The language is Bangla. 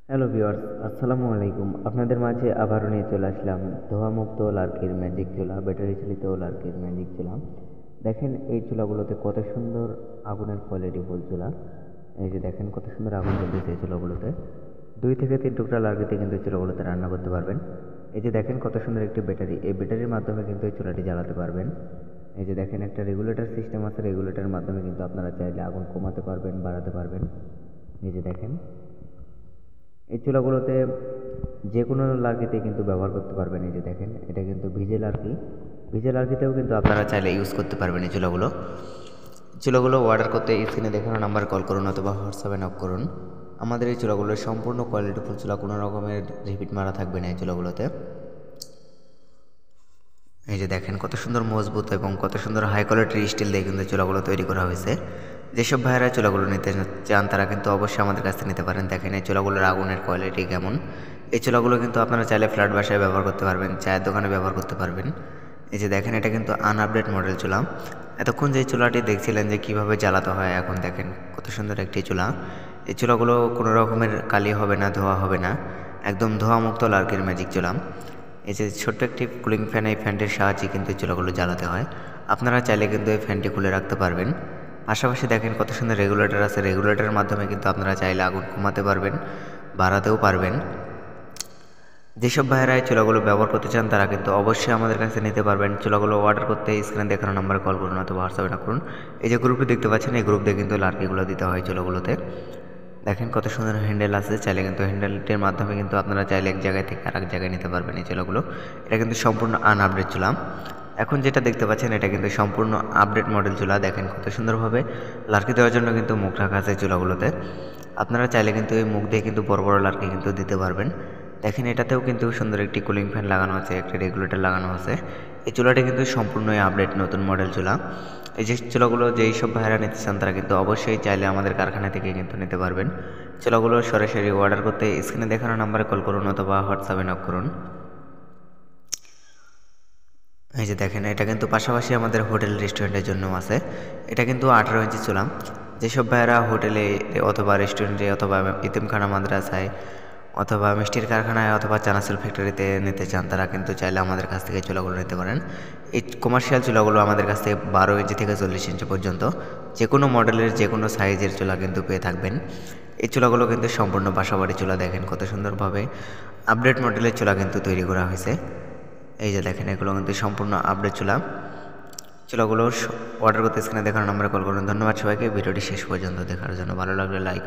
হ্যালো ভিউয়ার্স, আসসালামু আলাইকুম। আপনাদের মাঝে আবারও নিয়ে চলে আসলাম ধোঁয়ামুক্ত লার্কির ম্যাজিক চুলা, ব্যাটারি চালিত লার্কির ম্যাজিক চুলা। দেখেন এই চুলাগুলোতে কত সুন্দর আগুনের কোয়ালিটি ফুল চুলা। এই যে দেখেন কত সুন্দর আগুন জ্বলতেছে এই চুলাগুলোতে। 2 থেকে 3 টুকরা লার্কিতে কিন্তু এই চুলাগুলোতে রান্না করতে পারবেন। এই যে দেখেন কত সুন্দর একটি ব্যাটারি, এই ব্যাটারির মাধ্যমে কিন্তু এই চুলাটি জ্বালাতে পারবেন। এই যে দেখেন একটা রেগুলেটর সিস্টেম আছে, রেগুলেটরের মাধ্যমে কিন্তু আপনারা চাইলে আগুন কমাতে পারবেন, বাড়াতে পারবেন। এই যে দেখেন এই চুলাগুলোতে যে কোনো লার্কিতে কিন্তু ব্যবহার করতে পারবেন। এই যে দেখেন এটা কিন্তু ভিজে লার্কি, ভিজে লার্কিতেও কিন্তু আপনারা চাইলে ইউজ করতে পারবেন এই চুলাগুলো। চুলাগুলো অর্ডার করতে স্ক্রিনে দেখানো নাম্বারে কল করুন অথবা হোয়াটসঅ্যাপে নক করুন। আমাদের এই চুলাগুলোর সম্পূর্ণ কোয়ালিটিফুল চুলা, কোনো রকমের রিপিট মারা থাকবে না এই চুলাগুলোতে। এই যে দেখেন কত সুন্দর মজবুত এবং কত সুন্দর হাই কোয়ালিটির স্টিল দিয়ে কিন্তু চুলাগুলো তৈরি করা হয়েছে। যেসব ভাইয়েরা চুলাগুলো নিতে চান তারা কিন্তু অবশ্যই আমাদের কাছ থেকে নিতে পারেন। দেখেন এই চুলাগুলোর আগুনের কোয়ালিটি কেমন। এই চুলাগুলো কিন্তু আপনারা চাইলে ফ্ল্যাট বাসায় ব্যবহার করতে পারবেন, চায়ের দোকানে ব্যবহার করতে পারবেন। এই যে দেখেন এটা কিন্তু আনআপডেট মডেল চুলা। এতক্ষণ যে চুলাটি দেখছিলেন যে কিভাবে জ্বালাতে হয়, এখন দেখেন কত সুন্দর একটি চুলা। এই চুলাগুলো কোনো রকমের কালি হবে না, ধোয়া হবে না, একদম ধোঁয়ামুক্ত লার্কির ম্যাজিক চুলা। এই যে ছোট্ট একটি কুলিং ফ্যান, এই ফ্যানটির সাহায্যে কিন্তু এই চুলাগুলো জ্বালাতে হয়। আপনারা চাইলে কিন্তু এই ফ্যানটি খুলে রাখতে পারবেন। পাশাপাশি দেখেন কত সুন্দর রেগুলেটর আছে, রেগুলেটরের মাধ্যমে কিন্তু আপনারা চাইলে আগুন কমাতে পারবেন, বাড়াতেও পারবেন। যেসব ভাইয়েরা এই চুলাগুলো ব্যবহার করতে চান তারা কিন্তু অবশ্যই আমাদের কাছে নিতে পারবেন। চুলাগুলো অর্ডার করতে স্ক্রিনে দেখানো নাম্বারে কল করুন অথবা হোয়াটসঅ্যাপে না করুন। এই যে গ্রুপটি দেখতে পাচ্ছেন, এই গ্রুপ দিয়ে কিন্তু লার্কিগুলো দিতে হয় চুলাগুলোতে। দেখেন কত সুন্দর হ্যান্ডেল আছে, চাইলে কিন্তু হ্যান্ডেলটির মাধ্যমে কিন্তু আপনারা চাইলে এক জায়গায় থেকে আরেক জায়গায় নিতে পারবেন এই চুলাগুলো। এটা কিন্তু সম্পূর্ণ আনআপডেট চুলা। এখন যেটা দেখতে পাচ্ছেন এটা কিন্তু সম্পূর্ণ আপডেট মডেল চুলা। দেখেন কত সুন্দরভাবে লার্কি দেওয়ার জন্য কিন্তু মুখ রাখা আছে চুলাগুলোতে। আপনারা চাইলে কিন্তু এই মুখ দিয়ে কিন্তু বড় বড় লার্কি কিন্তু দিতে পারবেন। দেখেন এটাতেও কিন্তু সুন্দর একটি কুলিং ফ্যান লাগানো আছে, একটি রেগুলেটর লাগানো আছে। এই চুলাটি কিন্তু সম্পূর্ণই আপডেট নতুন মডেল চুলা। এই যে চুলাগুলো যেই সব ভাইরা নিতে চান তারা কিন্তু অবশ্যই চাইলে আমাদের কারখানা থেকে কিন্তু নিতে পারবেন। চুলাগুলো সরাসরি অর্ডার করতে স্ক্রিনে দেখানো নাম্বারে কল করুন অথবা হোয়াটসঅ্যাপে নক করুন। এই যে দেখেন এটা কিন্তু পাশাপাশি আমাদের হোটেল রেস্টুরেন্টের জন্য আছে। এটা কিন্তু 18 ইঞ্চি চুলা। যেসব ভাইয়েরা হোটেলে অথবা রেস্টুরেন্টে অথবা ইতিমখানা মাদ্রাসায় অথবা মিষ্টির কারখানায় অথবা চানাচুর ফ্যাক্টরিতে নিতে চান তারা কিন্তু চাইলে আমাদের কাছ থেকে চুলাগুলো নিতে পারেন। এই কমার্শিয়াল চুলাগুলো আমাদের কাছ থেকে 12 ইঞ্চি থেকে 40 ইঞ্চি পর্যন্ত যে কোনো মডেলের যে কোনো সাইজের চুলা কিন্তু পেয়ে থাকবেন। এই চুলাগুলো কিন্তু সম্পূর্ণ বাসাবাড়ি চুলা। দেখেন কত সুন্দরভাবে আপডেট মডেলের চুলা কিন্তু তৈরি করা হয়েছে। এই যে দেখেন এগুলো কিন্তু সম্পূর্ণ আপডেট চুলা। চুলাগুলো অর্ডার করতে স্ক্রিনে দেখানো নম্বরে কল করুন। ধন্যবাদ সবাইকে ভিডিওটি শেষ পর্যন্ত দেখার জন্য। ভালো লাগলে লাইক